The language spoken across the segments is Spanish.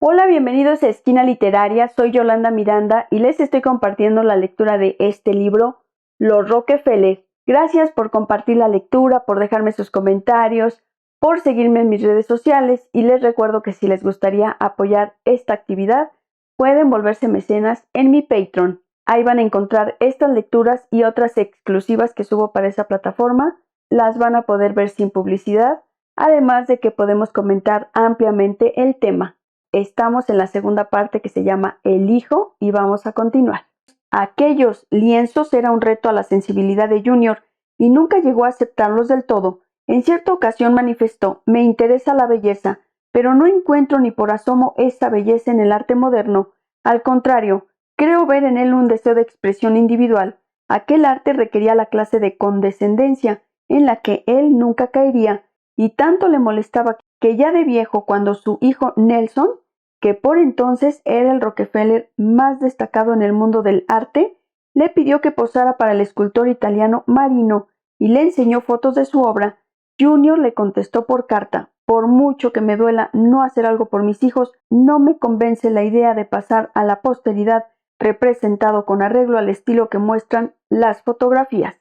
Hola, bienvenidos a Esquina Literaria, soy Yolanda Miranda y les estoy compartiendo la lectura de este libro, Los Rockefeller. Gracias por compartir la lectura, por dejarme sus comentarios, por seguirme en mis redes sociales y les recuerdo que si les gustaría apoyar esta actividad, pueden volverse mecenas en mi Patreon. Ahí van a encontrar estas lecturas y otras exclusivas que subo para esa plataforma. Las van a poder ver sin publicidad, además de que podemos comentar ampliamente el tema. Estamos en la segunda parte que se llama El hijo y vamos a continuar. Aquellos lienzos era un reto a la sensibilidad de Junior y nunca llegó a aceptarlos del todo. En cierta ocasión manifestó: me interesa la belleza, pero no encuentro ni por asomo esa belleza en el arte moderno. Al contrario, creo ver en él un deseo de expresión individual. Aquel arte requería la clase de condescendencia en la que él nunca caería, y tanto le molestaba que ya de viejo, cuando su hijo Nelson, que por entonces era el Rockefeller más destacado en el mundo del arte, le pidió que posara para el escultor italiano Marino y le enseñó fotos de su obra, Junior le contestó por carta: por mucho que me duela no hacer algo por mis hijos, no me convence la idea de pasar a la posteridad representado con arreglo al estilo que muestran las fotografías.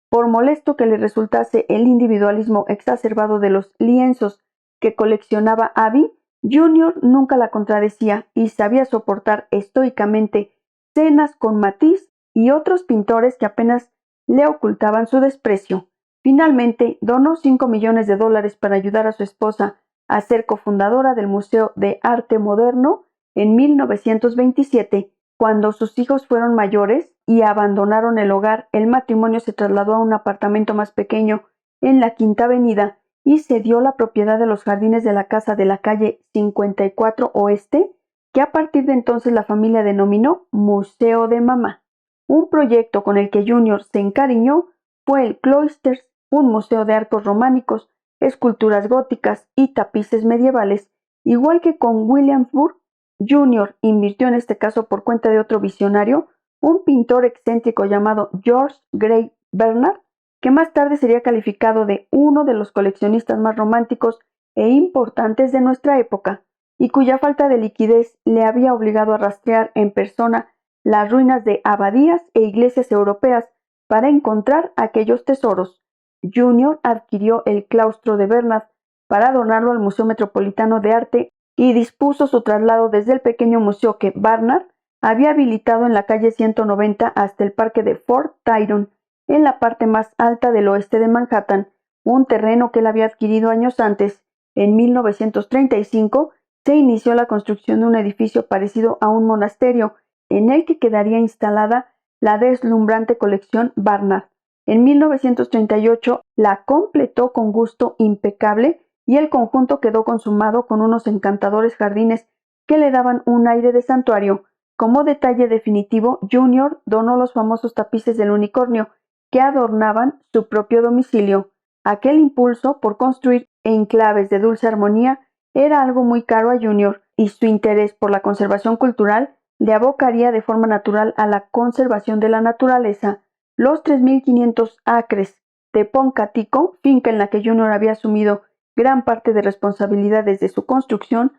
Por molesto que le resultase el individualismo exacerbado de los lienzos que coleccionaba Abby, Junior nunca la contradecía y sabía soportar estoicamente cenas con Matisse y otros pintores que apenas le ocultaban su desprecio. Finalmente, donó $5 millones para ayudar a su esposa a ser cofundadora del Museo de Arte Moderno en 1927. Cuando sus hijos fueron mayores y abandonaron el hogar, el matrimonio se trasladó a un apartamento más pequeño en la Quinta Avenida y cedió la propiedad de los jardines de la casa de la calle 54 Oeste, que a partir de entonces la familia denominó Museo de Mamá. Un proyecto con el que Junior se encariñó fue el Cloisters, un museo de arcos románicos, esculturas góticas y tapices medievales. Igual que con Williamsburg, Junior invirtió en este caso por cuenta de otro visionario, un pintor excéntrico llamado George Gray Bernard, que más tarde sería calificado de uno de los coleccionistas más románticos e importantes de nuestra época, y cuya falta de liquidez le había obligado a rastrear en persona las ruinas de abadías e iglesias europeas para encontrar aquellos tesoros. Junior adquirió el claustro de Bernard para donarlo al Museo Metropolitano de Arte y dispuso su traslado desde el pequeño museo que Barnard había habilitado en la calle 190 hasta el parque de Fort Tryon, en la parte más alta del oeste de Manhattan, un terreno que él había adquirido años antes. En 1935 se inició la construcción de un edificio parecido a un monasterio, en el que quedaría instalada la deslumbrante colección Barnard. En 1938 la completó con gusto impecable y el conjunto quedó consumado con unos encantadores jardines que le daban un aire de santuario. Como detalle definitivo, Junior donó los famosos tapices del unicornio que adornaban su propio domicilio. Aquel impulso por construir enclaves de dulce armonía era algo muy caro a Junior, y su interés por la conservación cultural le abocaría de forma natural a la conservación de la naturaleza. Los 3.500 acres de Poncatico, finca en la que Junior había asumido gran parte de responsabilidad desde su construcción,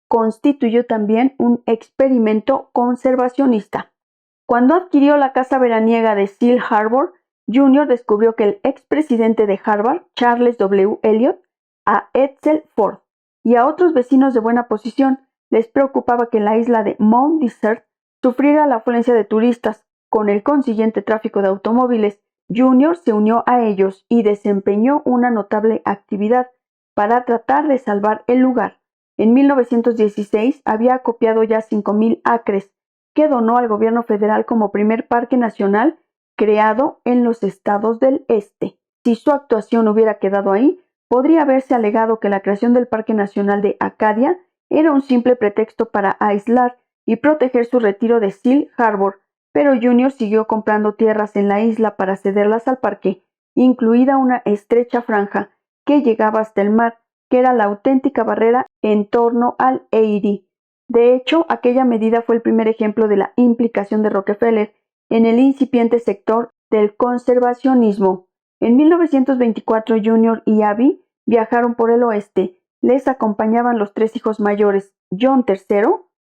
constituyó también un experimento conservacionista. Cuando adquirió la casa veraniega de Seal Harbor, Junior descubrió que el expresidente de Harvard, Charles W. Eliot, a Edsel Ford y a otros vecinos de buena posición les preocupaba que la isla de Mount Desert sufriera la afluencia de turistas, con el consiguiente tráfico de automóviles. Junior se unió a ellos y desempeñó una notable actividad para tratar de salvar el lugar. En 1916 había acopiado ya 5.000 acres, que donó al gobierno federal como primer parque nacional creado en los estados del este. Si su actuación hubiera quedado ahí, podría haberse alegado que la creación del Parque Nacional de Acadia era un simple pretexto para aislar y proteger su retiro de Seal Harbor, pero Junior siguió comprando tierras en la isla para cederlas al parque, incluida una estrecha franja que llegaba hasta el mar, que era la auténtica barrera en torno al Erie. De hecho, aquella medida fue el primer ejemplo de la implicación de Rockefeller en el incipiente sector del conservacionismo. En 1924, Junior y Abby viajaron por el oeste. Les acompañaban los tres hijos mayores, John III,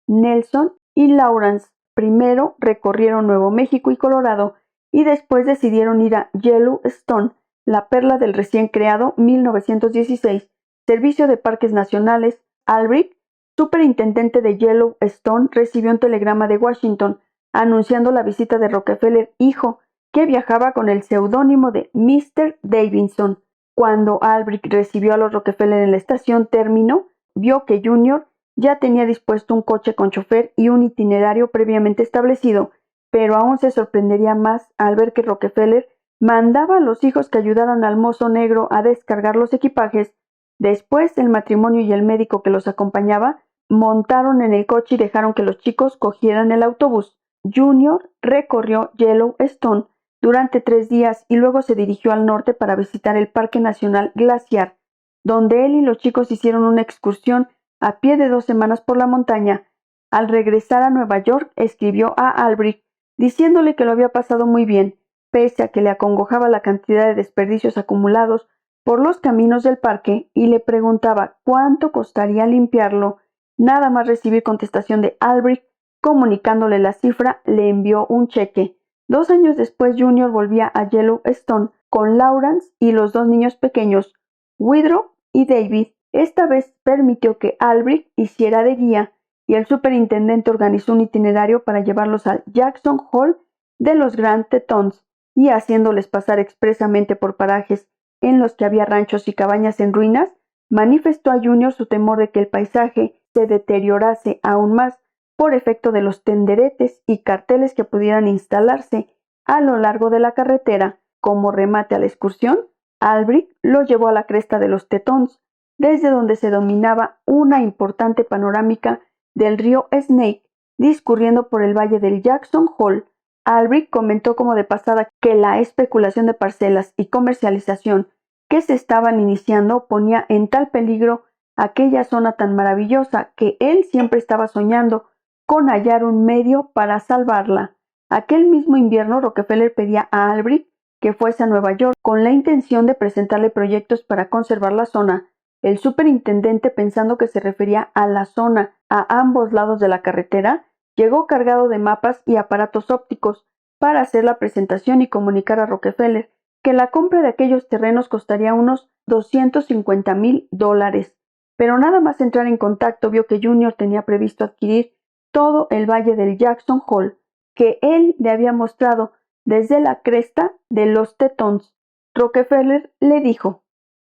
Nelson y Lawrence primero recorrieron Nuevo México y Colorado y después decidieron ir a Yellowstone, la perla del recién creado 1916 Servicio de Parques Nacionales. Albrecht, superintendente de Yellowstone, recibió un telegrama de Washington anunciando la visita de Rockefeller hijo, que viajaba con el seudónimo de Mr. Davidson. Cuando Albrecht recibió a los Rockefeller en la estación término, vio que Junior ya tenía dispuesto un coche con chofer y un itinerario previamente establecido, pero aún se sorprendería más al ver que Rockefeller mandaba a los hijos que ayudaran al mozo negro a descargar los equipajes. Después, el matrimonio y el médico que los acompañaba montaron en el coche y dejaron que los chicos cogieran el autobús. Junior recorrió Yellowstone durante 3 días y luego se dirigió al norte para visitar el Parque Nacional Glaciar, donde él y los chicos hicieron una excursión a pie de 2 semanas por la montaña. Al regresar a Nueva York, escribió a Albrecht diciéndole que lo había pasado muy bien, pese a que le acongojaba la cantidad de desperdicios acumulados por los caminos del parque, y le preguntaba cuánto costaría limpiarlo. Nada más recibir contestación de Albrecht comunicándole la cifra, le envió un cheque. 2 años después, Junior volvía a Yellowstone con Lawrence y los 2 niños pequeños, Woodrow y David. Esta vez permitió que Albrecht hiciera de guía y el superintendente organizó un itinerario para llevarlos al Jackson Hole de los Grand Tetons, y haciéndoles pasar expresamente por parajes en los que había ranchos y cabañas en ruinas, manifestó a Junior su temor de que el paisaje se deteriorase aún más por efecto de los tenderetes y carteles que pudieran instalarse a lo largo de la carretera. Como remate a la excursión, Albrecht lo llevó a la cresta de los Tetons, desde donde se dominaba una importante panorámica del río Snake, discurriendo por el valle del Jackson Hole. Albrecht comentó como de pasada que la especulación de parcelas y comercialización que se estaban iniciando ponía en tal peligro aquella zona tan maravillosa que él siempre estaba soñando con hallar un medio para salvarla. Aquel mismo invierno, Rockefeller pedía a Albrecht que fuese a Nueva York con la intención de presentarle proyectos para conservar la zona. El superintendente, pensando que se refería a la zona a ambos lados de la carretera, llegó cargado de mapas y aparatos ópticos para hacer la presentación y comunicar a Rockefeller que la compra de aquellos terrenos costaría unos $250,000. Pero nada más entrar en contacto vio que Junior tenía previsto adquirir todo el valle del Jackson Hole, que él le había mostrado desde la cresta de los Tetons. Rockefeller le dijo: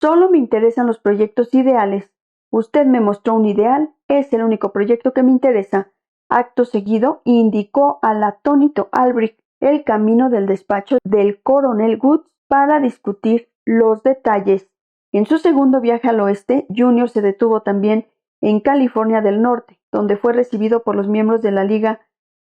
«Solo me interesan los proyectos ideales. Usted me mostró un ideal, es el único proyecto que me interesa». Acto seguido, indicó al atónito Albrecht el camino del despacho del coronel Woods para discutir los detalles. En su segundo viaje al oeste, Junior se detuvo también en California del Norte, donde fue recibido por los miembros de la Liga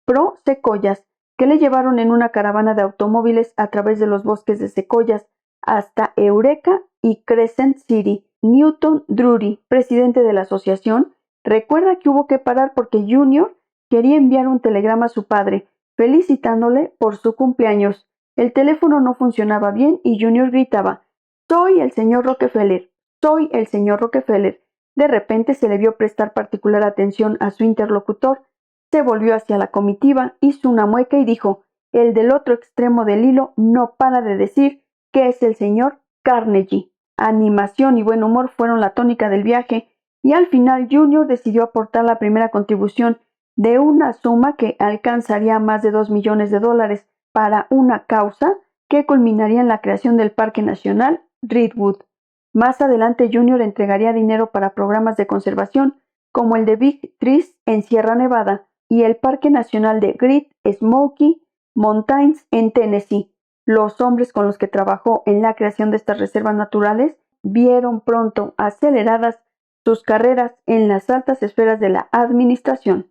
Pro Secoyas, que le llevaron en una caravana de automóviles a través de los bosques de secoyas hasta Eureka y Crescent City. Newton Drury, presidente de la asociación, recuerda que hubo que parar porque Junior quería enviar un telegrama a su padre, felicitándole por su cumpleaños. El teléfono no funcionaba bien y Junior gritaba: «Soy el señor Rockefeller, soy el señor Rockefeller». De repente se le vio prestar particular atención a su interlocutor. Se volvió hacia la comitiva, hizo una mueca y dijo: «El del otro extremo del hilo no para de decir que es el señor Carnegie». Animación y buen humor fueron la tónica del viaje, y al final Junior decidió aportar la primera contribución de una suma que alcanzaría más de $2 millones para una causa que culminaría en la creación del Parque Nacional Redwood. Más adelante, Junior entregaría dinero para programas de conservación como el de Big Trees en Sierra Nevada y el Parque Nacional de Great Smoky Mountains en Tennessee. Los hombres con los que trabajó en la creación de estas reservas naturales vieron pronto aceleradas sus carreras en las altas esferas de la administración.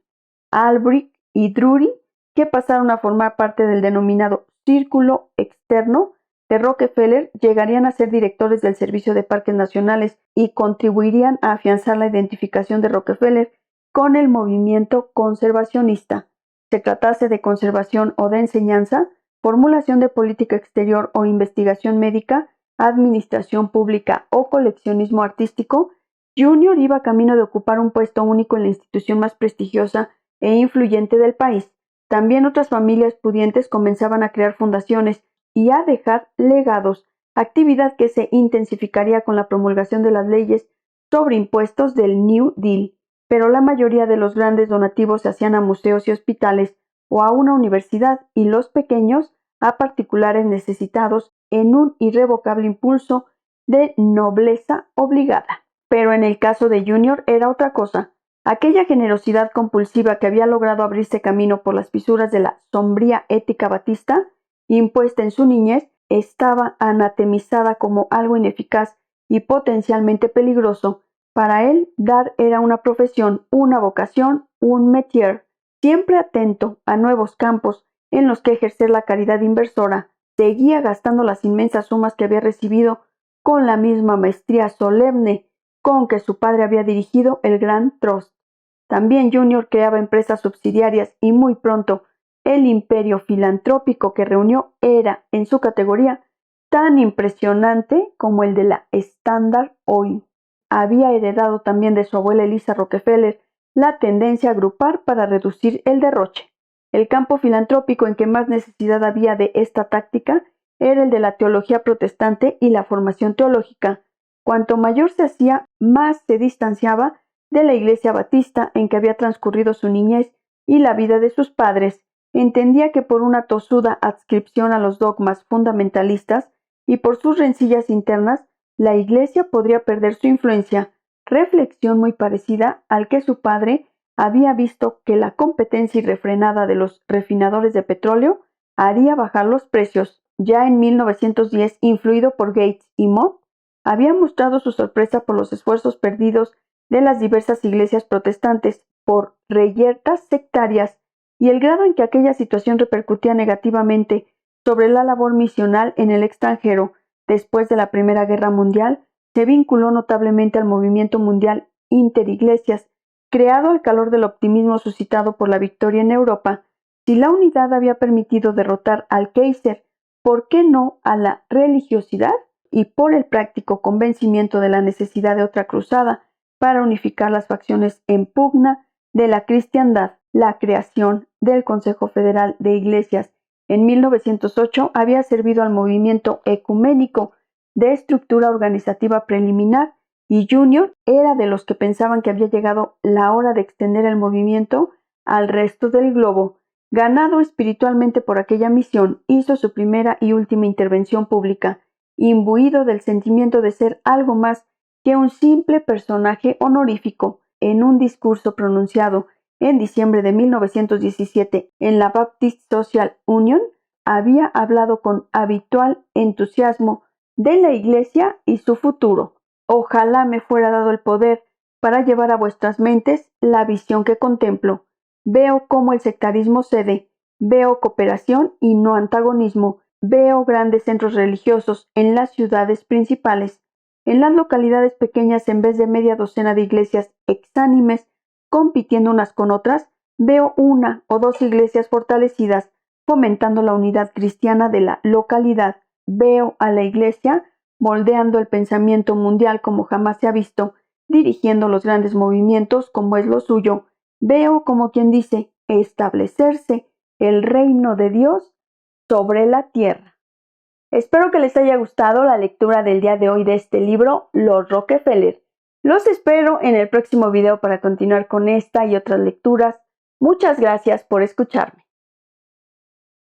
Albrecht y Drury, que pasaron a formar parte del denominado Círculo Externo de Rockefeller, llegarían a ser directores del Servicio de Parques Nacionales y contribuirían a afianzar la identificación de Rockefeller con el movimiento conservacionista. Se tratase de conservación o de enseñanza, formulación de política exterior o investigación médica, administración pública o coleccionismo artístico, Junior iba camino de ocupar un puesto único en la institución más prestigiosa e influyente del país. También otras familias pudientes comenzaban a crear fundaciones y a dejar legados, actividad que se intensificaría con la promulgación de las leyes sobre impuestos del New Deal, pero la mayoría de los grandes donativos se hacían a museos y hospitales o a una universidad y los pequeños a particulares necesitados en un irrevocable impulso de nobleza obligada. Pero en el caso de Junior era otra cosa. Aquella generosidad compulsiva que había logrado abrirse camino por las fisuras de la sombría ética batista, impuesta en su niñez, estaba anatemizada como algo ineficaz y potencialmente peligroso. Para él, dar era una profesión, una vocación, un métier. Siempre atento a nuevos campos en los que ejercer la caridad inversora, seguía gastando las inmensas sumas que había recibido con la misma maestría solemne con que su padre había dirigido el Grand Trust. También Junior creaba empresas subsidiarias y muy pronto el imperio filantrópico que reunió era, en su categoría, tan impresionante como el de la Standard Oil. Había heredado también de su abuela Eliza Rockefeller la tendencia a agrupar para reducir el derroche. El campo filantrópico en que más necesidad había de esta táctica era el de la teología protestante y la formación teológica. Cuanto mayor se hacía, más se distanciaba de la iglesia batista en que había transcurrido su niñez y la vida de sus padres. Entendía que por una tosuda adscripción a los dogmas fundamentalistas y por sus rencillas internas, la iglesia podría perder su influencia, reflexión muy parecida al que su padre había visto que la competencia irrefrenada de los refinadores de petróleo haría bajar los precios. Ya en 1910, influido por Gates y Mott, había mostrado su sorpresa por los esfuerzos perdidos de las diversas iglesias protestantes por reyertas sectarias y el grado en que aquella situación repercutía negativamente sobre la labor misional en el extranjero. Después de la Primera Guerra Mundial, se vinculó notablemente al movimiento mundial interiglesias, creado al calor del optimismo suscitado por la victoria en Europa. Si la unidad había permitido derrotar al Kaiser, ¿por qué no a la religiosidad? Y por el práctico convencimiento de la necesidad de otra cruzada para unificar las facciones en pugna de la cristiandad. La creación del Consejo Federal de Iglesias en 1908 había servido al movimiento ecuménico de estructura organizativa preliminar y Junior era de los que pensaban que había llegado la hora de extender el movimiento al resto del globo. Ganado espiritualmente por aquella misión, hizo su primera y última intervención pública, imbuido del sentimiento de ser algo más que un simple personaje honorífico. En un discurso pronunciado en diciembre de 1917 en la Baptist Social Union, había hablado con habitual entusiasmo de la Iglesia y su futuro. Ojalá me fuera dado el poder para llevar a vuestras mentes la visión que contemplo. Veo cómo el sectarismo cede, veo cooperación y no antagonismo, veo grandes centros religiosos en las ciudades principales. En las localidades pequeñas, en vez de media docena de iglesias exánimes compitiendo unas con otras, veo una o dos iglesias fortalecidas, fomentando la unidad cristiana de la localidad. Veo a la iglesia moldeando el pensamiento mundial como jamás se ha visto, dirigiendo los grandes movimientos como es lo suyo. Veo, como quien dice, establecerse el reino de Dios sobre la tierra. Espero que les haya gustado la lectura del día de hoy de este libro, Los Rockefeller. Los espero en el próximo video para continuar con esta y otras lecturas. Muchas gracias por escucharme.